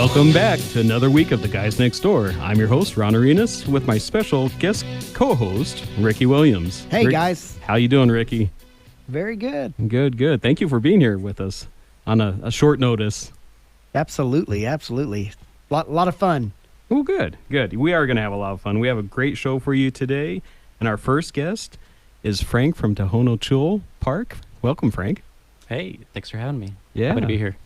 Welcome back to another week of The Guys Next Door. I'm your host, Ron Arenas, with my special guest co-host, Ricky Williams. Hey, guys. How you doing, Ricky? Very good. Good. Thank you for being here with us on a short notice. Absolutely. Lot of fun. Oh, good. We are going to have a lot of fun. We have a great show for you today, and our first guest is Frank from Tohono Chul Park. Welcome, Frank. Hey, thanks for having me. Yeah. Happy to be here.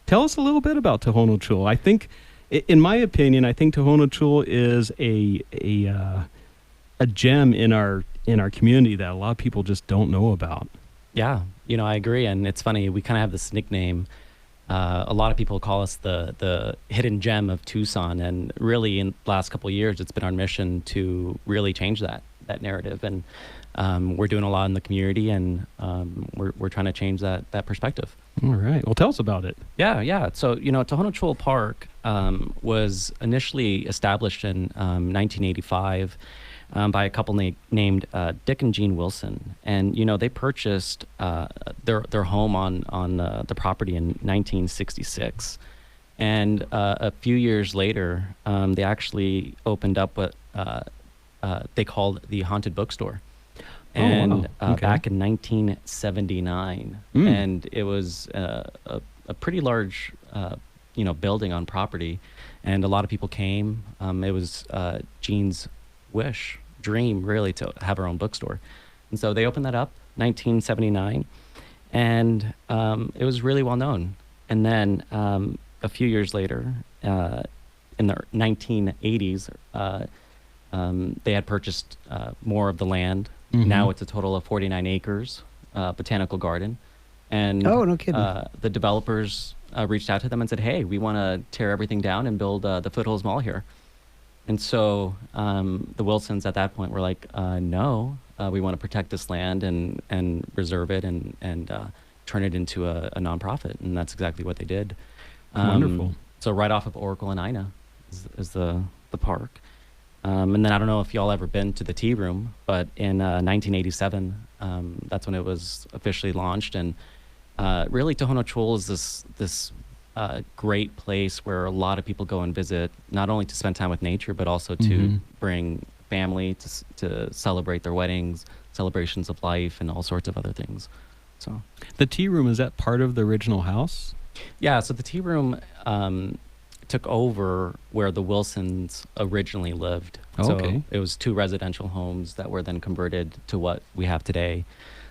Tell us a little bit about Tohono Chul. I think, in my opinion, Tohono Chul is a gem in our community that a lot of people just don't know about. Yeah, I agree. And it's funny, we kind of have this nickname. A lot of people call us the hidden gem of Tucson. And really, in the last couple of years, it's been our mission to really change that narrative. And we're doing a lot in the community, and we're trying to change that perspective. All right. Well, tell us about it. Yeah. So, Tohono Chul Park was initially established in 1985 by a couple named Dick and Jean Wilson. And, they purchased their home on the property in 1966. And a few years later, they actually opened up what they called the Haunted Bookstore. And back in 1979, and it was a pretty large, building on property, and a lot of people came. It was Jean's dream, really, to have her own bookstore, and so they opened that up 1979, and it was really well known. And then a few years later, in the 1980s, they had purchased more of the land. Mm-hmm. Now it's a total of 49 acres, botanical garden. And no kidding. The developers reached out to them and said, hey, we want to tear everything down and build the Foothills Mall here. And so the Wilsons at that point were like, no, we want to protect this land and reserve it and turn it into a nonprofit. And that's exactly what they did. Wonderful. So right off of Oracle and Ina is the park. And then I don't know if y'all ever been to the Tea Room, but in 1987, that's when it was officially launched. And really, Tohono Chul is this great place where a lot of people go and visit, not only to spend time with nature, but also to bring family to celebrate their weddings, celebrations of life, and all sorts of other things. So the Tea Room, is that part of the original house? Yeah, so the Tea Room took over where the Wilsons originally lived. So it was 2 residential homes that were then converted to what we have today.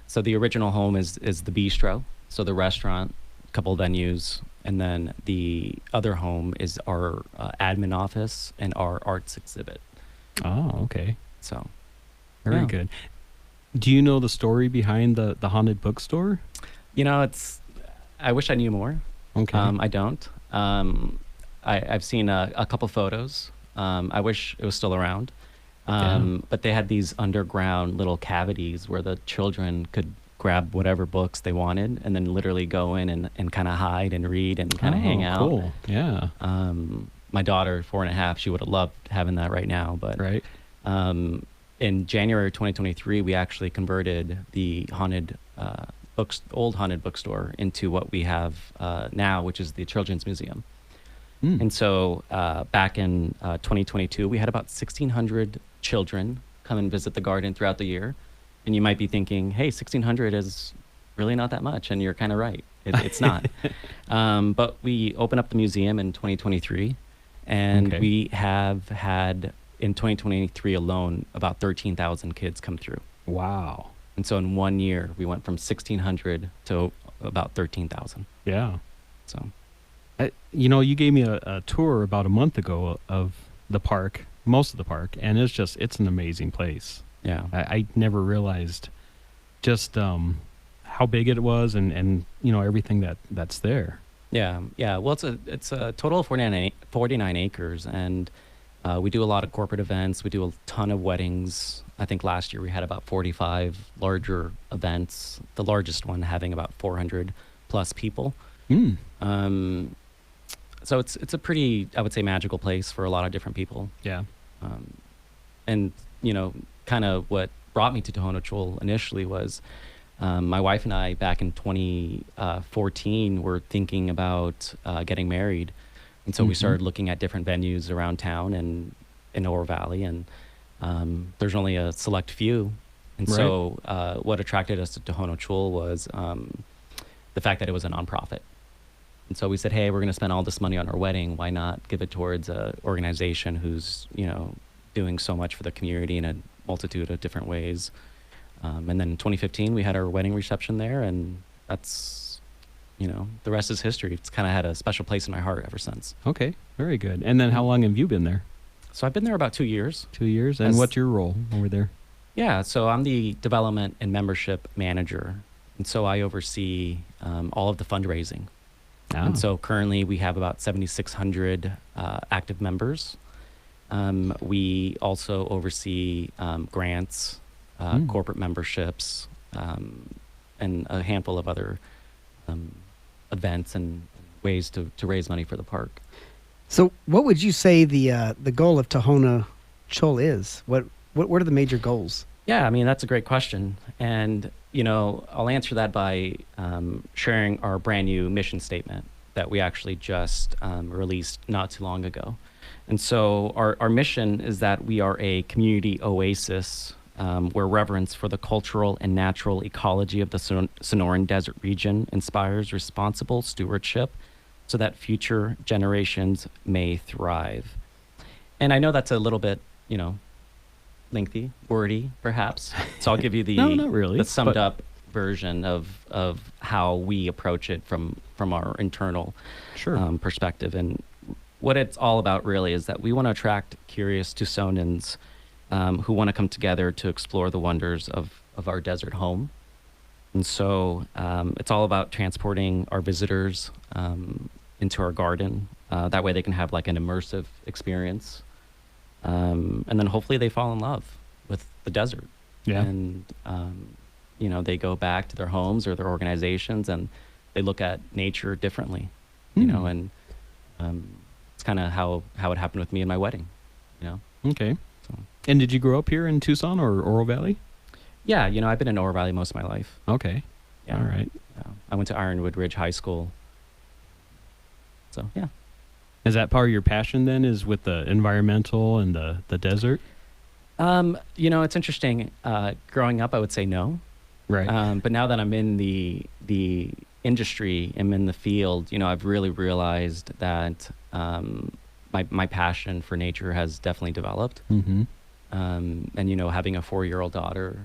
So the original home is the bistro, so the restaurant, a couple of venues, and then the other home is our admin office and our arts exhibit. Oh, okay. So very good. Do you know the story behind the haunted bookstore? I wish I knew more. Okay. I don't. I've seen a couple photos. I wish it was still around. But they had these underground little cavities where the children could grab whatever books they wanted and then literally go in and kind of hide and read and kind of hang out. Cool. Yeah. My daughter, 4.5, she would have loved having that right now. But right. In January 2023, we actually converted the old haunted bookstore into what we have now, which is the Children's Museum. And so back in 2022, we had about 1,600 children come and visit the garden throughout the year. And you might be thinking, hey, 1,600 is really not that much. And you're kind of right. It's not. But we opened up the museum in 2023. And we have had, in 2023 alone, about 13,000 kids come through. Wow. And so in 1 year, we went from 1,600 to about 13,000. Yeah. So... you gave me a tour about a month ago of the park, most of the park, and it's an amazing place. Yeah. I never realized just how big it was and everything that's there. Yeah. Well, it's a total of 49 acres, and we do a lot of corporate events. We do a ton of weddings. I think last year we had about 45 larger events, the largest one having about 400 plus people. So it's a pretty, I would say, magical place for a lot of different people. Yeah. And, kind of what brought me to Tohono Chul initially was my wife and I, back in 2014, were thinking about getting married. And so we Mhm. started looking at different venues around town and in Oro Valley, and there's only a select few. And Right. so what attracted us to Tohono Chul was the fact that it was a nonprofit. And so we said, hey, we're going to spend all this money on our wedding. Why not give it towards an organization who's, doing so much for the community in a multitude of different ways. And then in 2015, we had our wedding reception there, and that's, the rest is history. It's kind of had a special place in my heart ever since. Okay, very good. And then how long have you been there? So I've been there about 2 years. 2 years. And As- what's your role over there? Yeah, so I'm the development and membership manager. And so I oversee all of the fundraising. Ah, And so currently we have about 7,600 active members. We also oversee grants, corporate memberships, and a handful of other events and ways to raise money for the park. So, what would you say the goal of Tohono Chul is? What are the major goals? Yeah, I mean, that's a great question. And, I'll answer that by sharing our brand new mission statement that we actually just released not too long ago. And so our mission is that we are a community oasis where reverence for the cultural and natural ecology of the Sonoran Desert region inspires responsible stewardship so that future generations may thrive. And I know that's a little bit, lengthy, wordy, perhaps. So I'll give you the, No, not really, the summed but- up version of how we approach it from our internal sure. perspective. And what it's all about really is that we want to attract curious Tucsonans who want to come together to explore the wonders of our desert home. And so it's all about transporting our visitors into our garden. That way they can have like an immersive experience. And then hopefully they fall in love with the desert. Yeah. And, they go back to their homes or their organizations and they look at nature differently, and it's kind of how it happened with me in my wedding, Okay. So, And did you grow up here in Tucson or Oro Valley? yeah, I've been in Oro Valley most of my life. Okay. Yeah. All right. Yeah. I went to Ironwood Ridge High School. So, yeah. Is that part of your passion then, is with the environmental and the desert? It's interesting. Growing up, I would say no. Right. But now that I'm in the industry, I'm in the field, I've really realized that my passion for nature has definitely developed. Mm-hmm. And, having a 4-year-old daughter,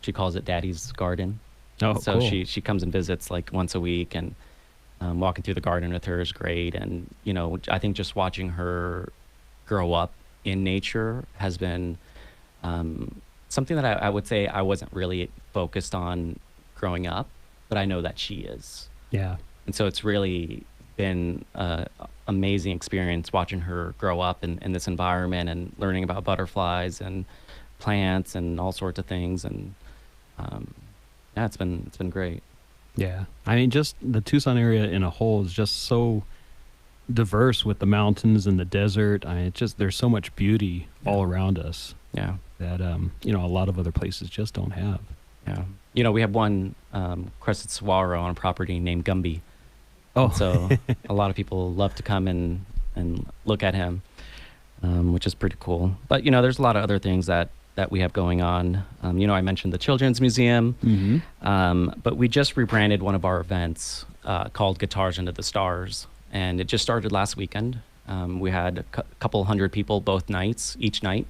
she calls it Daddy's Garden. Oh, So cool. she comes and visits like once a week, and walking through the garden with her is great. And, I think just watching her grow up in nature has been something that I would say I wasn't really focused on growing up, but I know that she is. Yeah. And so it's really been an amazing experience watching her grow up in this environment and learning about butterflies and plants and all sorts of things. And yeah, it's been great. Yeah. I mean, just the Tucson area in a whole is just so diverse with the mountains and the desert. I mean, there's so much beauty all around us Yeah. that, a lot of other places just don't have. Yeah. We have one crested saguaro on a property named Gumby. Oh, So a lot of people love to come and look at him, which is pretty cool. But, there's a lot of other things that we have going on. I mentioned the Children's Museum, mm-hmm. but we just rebranded one of our events called Guitars Under the Stars. And it just started last weekend. We had a couple hundred people each night.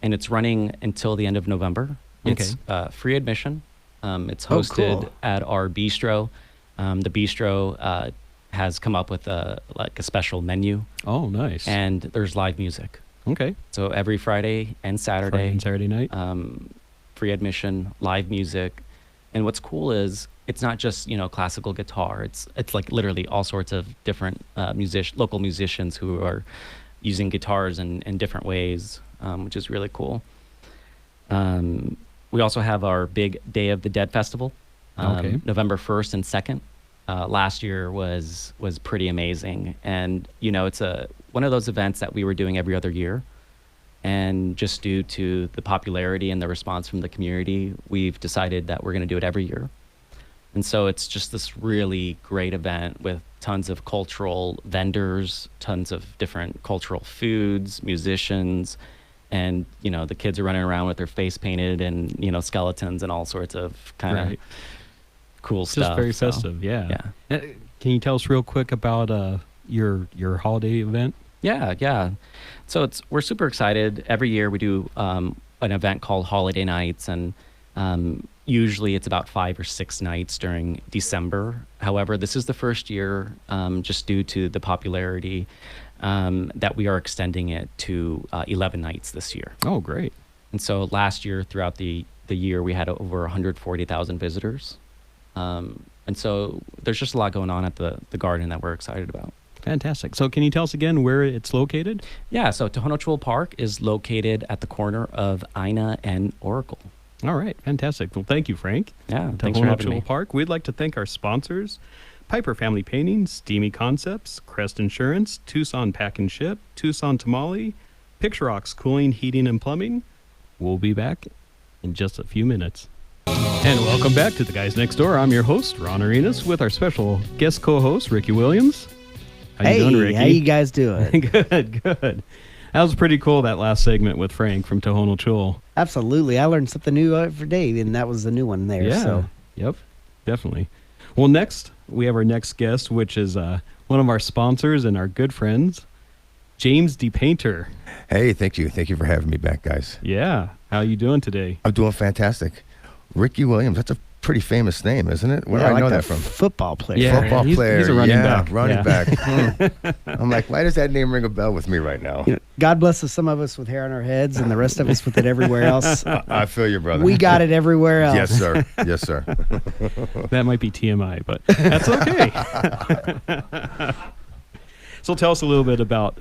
And it's running until the end of November. It's free admission. It's Oh, hosted cool. at our bistro. The bistro has come up with a special menu, Oh, nice. and there's live music. Okay. So every Friday and Friday Saturday, and Saturday night. free admission, live music. And what's cool is it's not just classical guitar. It's like literally all sorts of different local musicians who are using guitars in different ways, which is really cool. We also have our big Day of the Dead festival, Okay. November 1st and 2nd. Last year was pretty amazing, and it's one of those events that we were doing every other year, and just due to the popularity and the response from the community, we've decided that we're going to do it every year. And so it's just this really great event with tons of cultural vendors, tons of different cultural foods, musicians, and the kids are running around with their face painted and skeletons and all sorts of kind of Right. cool It's stuff. just very So, festive, yeah. Yeah. Can you tell us real quick about your holiday event? Yeah. So we're super excited. Every year we do an event called Holiday Nights, and usually it's about 5 or 6 nights during December. However, this is the first year, just due to the popularity, that we are extending it to 11 nights this year. Oh, great. And so last year, throughout the year, we had over 140,000 visitors. And so there's just a lot going on at the garden that we're excited about. Fantastic. So can you tell us again where it's located? Yeah, so Tohono Chul Park is located at the corner of Ina and Oracle. All right, fantastic. Well, thank you, Frank. Yeah, thanks for Tohono having Chul me. Park. We'd like to thank our sponsors, Piper Family Painting, Steamy Concepts, Crest Insurance, Tucson Pack and Ship, Tucson Tamale, Picturox Cooling, Heating, and Plumbing. We'll be back in just a few minutes. And welcome back to The Guys Next Door. I'm your host, Ron Arenas, with our special guest co-host, Ricky Williams. How you doing, Ricky? How you guys doing? Good. That was pretty cool, that last segment with Frank from Tohono Chul. Absolutely. I learned something new every day, and that was a new one there. Yeah. So. Yep. Definitely. Well, next, we have our next guest, which is one of our sponsors and our good friends, James DePainter. Hey, thank you. Thank you for having me back, guys. Yeah. How you doing today? I'm doing fantastic. Ricky Williams, that's a pretty famous name, isn't it? Where do I like know the that from? Football player. Yeah. Football he's- player. he's a running yeah, back. running Yeah. back. I'm like, why does that name ring a bell with me right now? You know, God bless us, some of us with hair on our heads, and the rest of us with it everywhere else. I feel you, brother. We got it everywhere else. Yes, sir. Yes, sir. That might be TMI, but that's okay. So tell us a little bit about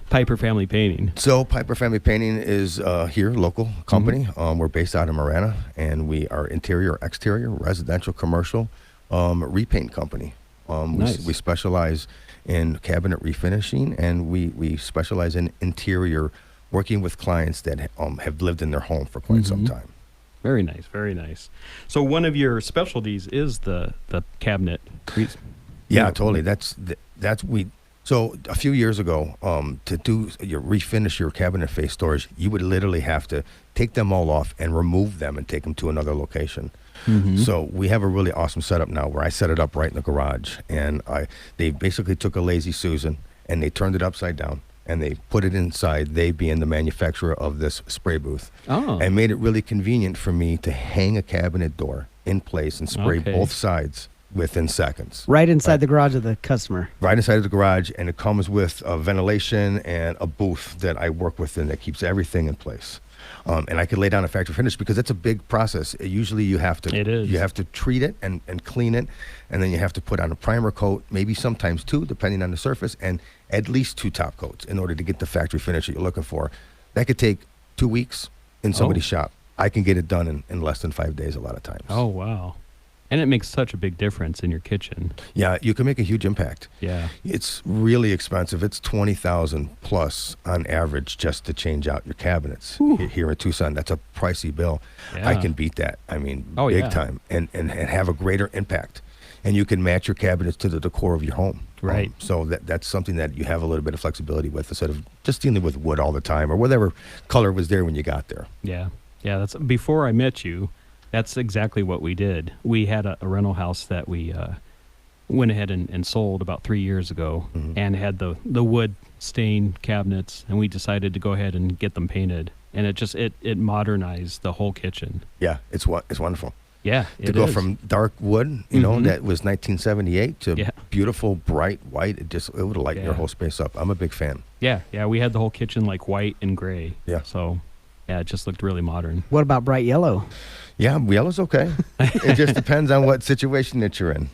Piper Family Painting. So Piper Family Painting is here, local company. We're based out of Marana, and we are interior, exterior, residential, commercial repaint company. Nice. We specialize in cabinet refinishing, and we specialize in interior, working with clients that have lived in their home for quite some time. Very nice, very nice. So one of your specialties is the cabinet. Yeah, totally. That's we. So a few years ago, to do your refinish your cabinet face storage, you would literally have to take them all off and remove them and take them to another location. So we have a really awesome setup now where I set it up right in the garage, and they basically took a Lazy Susan and they turned it upside down and they put it inside, they being the manufacturer of this spray booth, Oh. and made it really convenient for me to hang a cabinet door in place and spray Okay. both sides within seconds. Right inside the garage of the customer. Right inside of the garage, and it comes with ventilation and a booth that I work within that keeps everything in place. And I can lay down a factory finish because it's a big process. Usually you have to It is. you have to treat it and clean it, and then you have to put on a primer coat, maybe sometimes 2, depending on the surface, and at least 2 top coats in order to get the factory finish that you're looking for. That could take 2 weeks in somebody's shop. I can get it done in less than 5 days a lot of times. Oh, wow. And it makes such a big difference in your kitchen. Yeah, you can make a huge impact. Yeah. It's really expensive. It's $20,000 plus on average just to change out your cabinets here in Tucson. That's a pricey bill. I Yeah. can beat that. I mean, Oh, big yeah. time, and have a greater impact. And you can match your cabinets to the decor of your home. Right. So that's something that you have a little bit of flexibility with, instead of just dealing with wood all the time or whatever color was there when you got there. Yeah. Yeah. That's before I met you. That's exactly what we did. We had a rental house that we went ahead and sold about 3 years ago, and had the wood stained cabinets, and we decided to go ahead and get them painted. And it modernized the whole kitchen. Yeah, it's wonderful. Yeah. To go from dark wood, that was 1978, to Yeah. beautiful, bright white. It would lighten your Yeah. whole space up. I'm a big fan. Yeah. We had the whole kitchen like white and gray. Yeah. So, yeah, it just looked really modern. What about bright yellow? Yeah, yellow's okay. It just depends on what situation that you're in.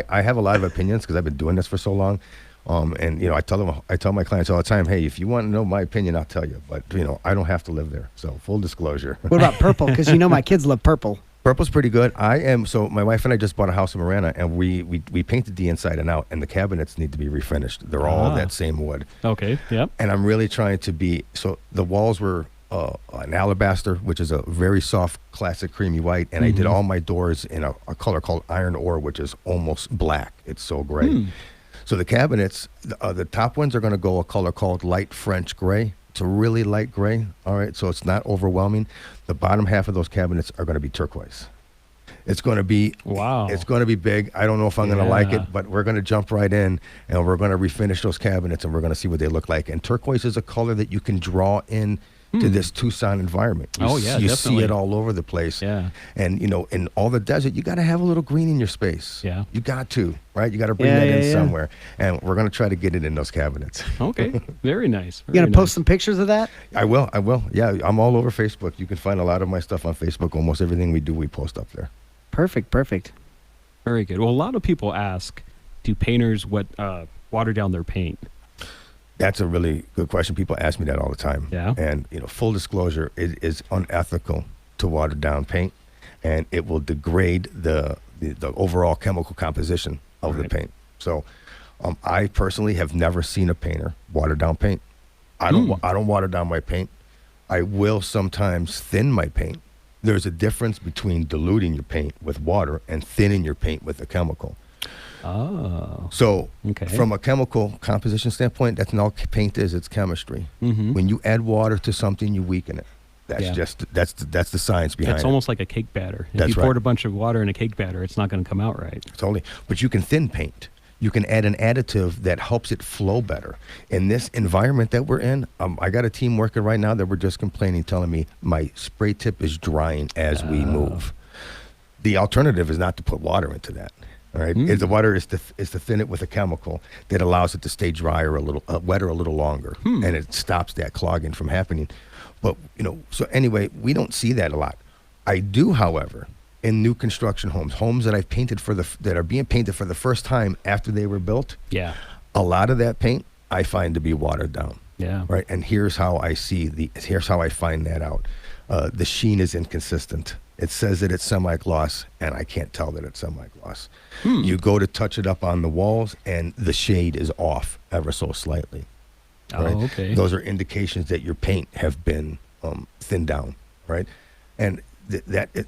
I have a lot of opinions because I've been doing this for so long. And I tell my clients all the time, hey, if you want to know my opinion, I'll tell you. But I don't have to live there. So full disclosure. What about purple? Because my kids love purple. Purple's pretty good. So my wife and I just bought a house in Marana, and we painted the inside and out, and the cabinets need to be refinished. They're all that same wood. Okay. Yep. And I'm really trying to so the walls were an alabaster, which is a very soft, classic creamy white, and I did all my doors in a color called iron ore, which is almost black. It's so great. So the cabinets, the top ones are going to go a color called light French gray. It's a really light gray. All right, so it's not overwhelming. The bottom half of those cabinets are going to be turquoise. It's going to be Wow. It's going to be big. I don't know if I'm going to like Yeah. it, but we're going to jump right in and we're going to refinish those cabinets and we're going to see what they look like. And turquoise is a color that you can draw in to this Tucson environment. Oh, yeah, you definitely. see it all over the place. Yeah. And you know, in all the desert, you got to have a little green in your space. Yeah. You got to, right? You got to bring Yeah, that yeah, in yeah. somewhere. And we're going to try to get it in those cabinets. Okay. Very nice. You Very gonna post nice. some pictures of that? I will. Yeah, I'm all over Facebook. You can find a lot of my stuff on Facebook. Almost everything we do, we post up there. Perfect. Very good. Well, a lot of people ask, do painters water down their paint? That's a really good question. People ask me that all the time. Yeah. And, you know, full disclosure, it is unethical to water down paint, and it will degrade the overall chemical composition of the Right. paint. So I personally have never seen a painter water down paint. I don't water down my paint. I will sometimes thin my paint. There's a difference between diluting your paint with water and thinning your paint with a chemical. Oh. So Okay. from a chemical composition standpoint, that's all paint is. It's chemistry. Mm-hmm. When you add water to something, you weaken it. That's Yeah. that's the science behind It's it. almost like a cake batter. If That's you right. poured a bunch of water in a cake batter, it's not going to come out right. Totally. But you can thin paint. You can add an additive that helps it flow better. In this environment that we're in, I got a team working right now that were just complaining, telling me my spray tip is drying as we move. The alternative is not to put water into that. All right, the water is to thin it with a chemical that allows it to stay drier a little, wetter a little longer, and it stops that clogging from happening. But you know, so anyway, we don't see that a lot. I do, however, in new construction homes that I've painted that are being painted for the first time after they were built. Yeah. A lot of that paint I find to be watered down. Yeah. Right, and here's how I find that out. The sheen is inconsistent. It says that it's semi-gloss, and I can't tell that it's semi-gloss. You go to touch it up on the walls, and the shade is off ever so slightly. Oh, Right? okay. Those are indications that your paint have been thinned down, right? And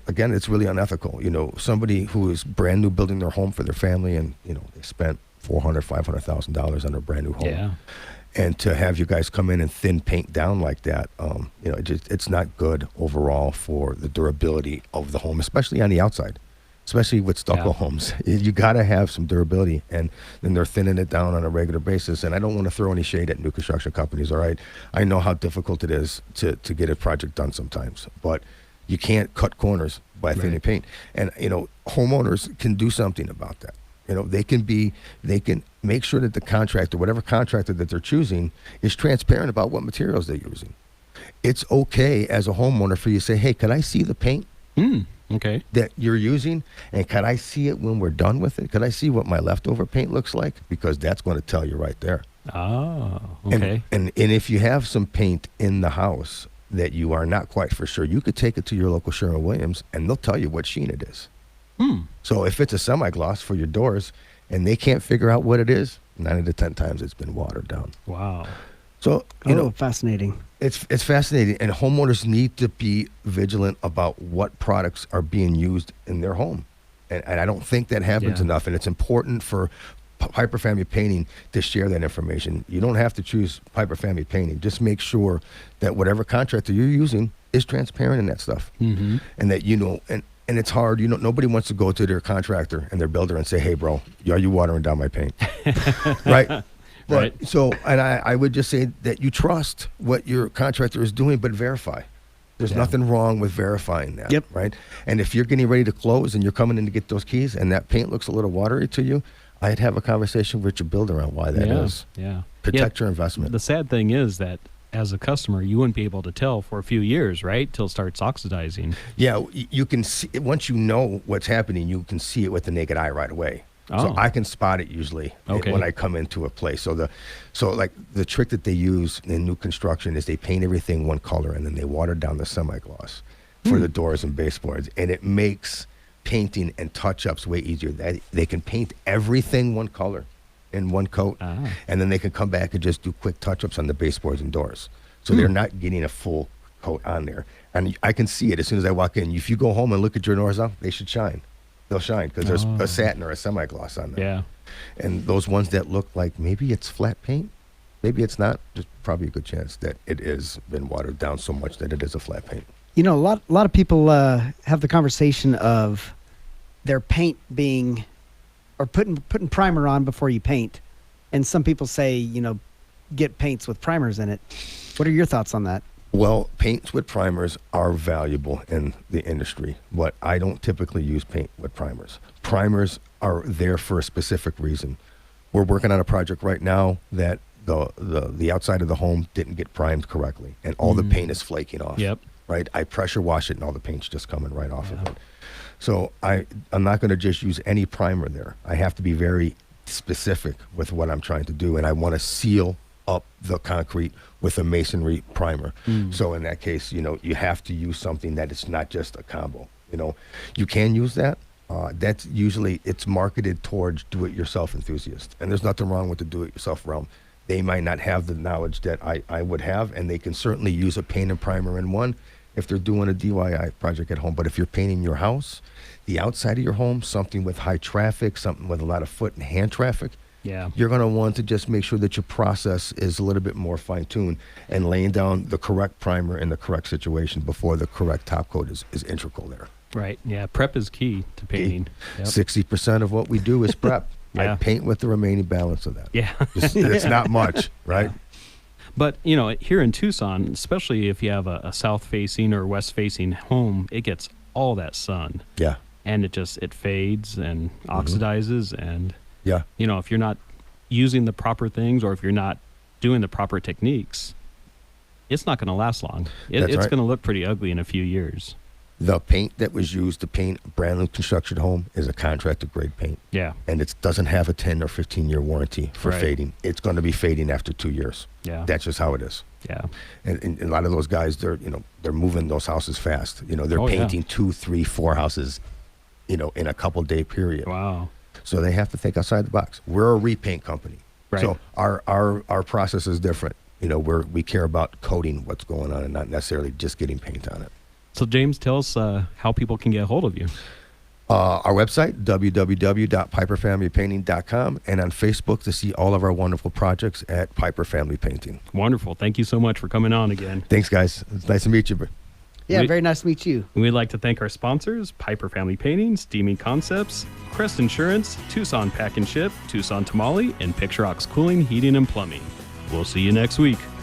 again, it's really unethical. You know, somebody who is brand new building their home for their family, and you know they spent $400,000-$500,000 on a brand new home. Yeah. And to have you guys come in and thin paint down like that, you know, it's not good overall for the durability of the home, especially on the outside, especially with stucco Yeah. homes. You got to have some durability, and then they're thinning it down on a regular basis. And I don't want to throw any shade at new construction companies, all right? I know how difficult it is to get a project done sometimes, but you can't cut corners by thinning Right. paint. And, you know, homeowners can do something about that. You know, they can make sure that the contractor, whatever contractor that they're choosing, is transparent about what materials they're using. It's okay as a homeowner for you to say, hey, can I see the paint Okay. that you're using? And can I see it when we're done with it? Can I see what my leftover paint looks like? Because that's going to tell you right there. Oh, okay. And if you have some paint in the house that you are not quite for sure, you could take it to your local Sherwin-Williams, and they'll tell you what sheen it is. So if it's a semi-gloss for your doors and they can't figure out what it is, 9 out of 10 times it's been watered down. Wow. So, you know, Fascinating. it's fascinating, and homeowners need to be vigilant about what products are being used in their home. And I don't think that happens Yeah. enough, and it's important for Piper Family Painting to share that information. You don't have to choose Piper Family Painting. Just make sure that whatever contractor you're using is transparent in that stuff. Mm-hmm. And that, you know, and it's hard, you know, nobody wants to go to their contractor and their builder and say, hey, bro, are you watering down my paint? Right? But, Right. So, and I would just say that you trust what your contractor is doing, but verify. There's Yeah. nothing wrong with verifying that. Yep. Right? And if you're getting ready to close and you're coming in to get those keys and that paint looks a little watery to you, I'd have a conversation with your builder on why that is. Yeah. Protect your investment. The sad thing is that as a customer, you wouldn't be able to tell for a few years, right? Till it starts oxidizing. Yeah, you can see once you know what's happening, you can see it with the naked eye right away. Oh. So I can spot it usually Okay. when I come into a place. So like the trick that they use in new construction is they paint everything one color and then they water down the semi-gloss for the doors and baseboards, and it makes painting and touch-ups way easier. They can paint everything one color in one coat, and then they can come back and just do quick touch-ups on the baseboards and doors. So they're not getting a full coat on there, and I can see it as soon as I walk in. If you go home and look at your doors now, they should shine. They'll shine because there's a satin or a semi-gloss on them. Yeah. And those ones that look like maybe it's flat paint, maybe it's not. There's probably a good chance that it is been watered down so much that it is a flat paint. You know, a lot of people have the conversation of their paint being, or putting primer on before you paint, and some people say, you know, get paints with primers in it. What are your thoughts on that? Well, paints with primers are valuable in the industry, but I don't typically use paint with primers. Primers are there for a specific reason. We're working on a project right now that the outside of the home didn't get primed correctly, and all the paint is flaking off. Yep. Right? I pressure wash it, and all the paint's just coming right off of it. So I'm not going to just use any primer there. I have to be very specific with what I'm trying to do, and I want to seal up the concrete with a masonry primer. So in that case, you know, you have to use something that it's not just a combo. You know, you can use that. That's usually, it's marketed towards do-it-yourself enthusiasts, and there's nothing wrong with the do-it-yourself realm. They might not have the knowledge that I would have, and they can certainly use a paint and primer in one if they're doing a DIY project at home. But if you're painting your house, the outside of your home, something with high traffic, something with a lot of foot and hand traffic, Yeah. you're going to want to just make sure that your process is a little bit more fine-tuned, and laying down the correct primer in the correct situation before the correct top coat is integral there. Right. Yeah. Prep is key to painting. Yep. 60% of what we do is prep. Yeah. I paint with the remaining balance of that. Yeah. It's not much, right? But, you know, here in Tucson, especially if you have a south-facing or west-facing home, it gets all that sun. Yeah. And it fades and oxidizes. And, Yeah. you know, if you're not using the proper things, or if you're not doing the proper techniques, it's not going to last long. That's It's right. going to look pretty ugly in a few years. The paint that was used to paint a brand new construction home is a contractor grade paint, Yeah. and it doesn't have a 10 or 15-year warranty for Right. fading. It's going to be fading after 2 years. Yeah. That's just how it is. Yeah. And a lot of those guys, they're moving those houses fast. You know, they're Oh, yeah. painting 2, 3, 4 houses, you know, in a couple-day period. Wow. So they have to think outside the box. We're a repaint company. Right. So our process is different. You know, we care about coating what's going on and not necessarily just getting paint on it. So, James, tell us how people can get a hold of you. Our website, www.piperfamilypainting.com, and on Facebook to see all of our wonderful projects at Piper Family Painting. Wonderful. Thank you so much for coming on again. Thanks, guys. It's nice to meet you. Yeah, We- very nice to meet you. We'd like to thank our sponsors, Piper Family Painting, Steamy Concepts, Crest Insurance, Tucson Pack and Ship, Tucson Tamale, and Picture Rocks Cooling, Heating, and Plumbing. We'll see you next week.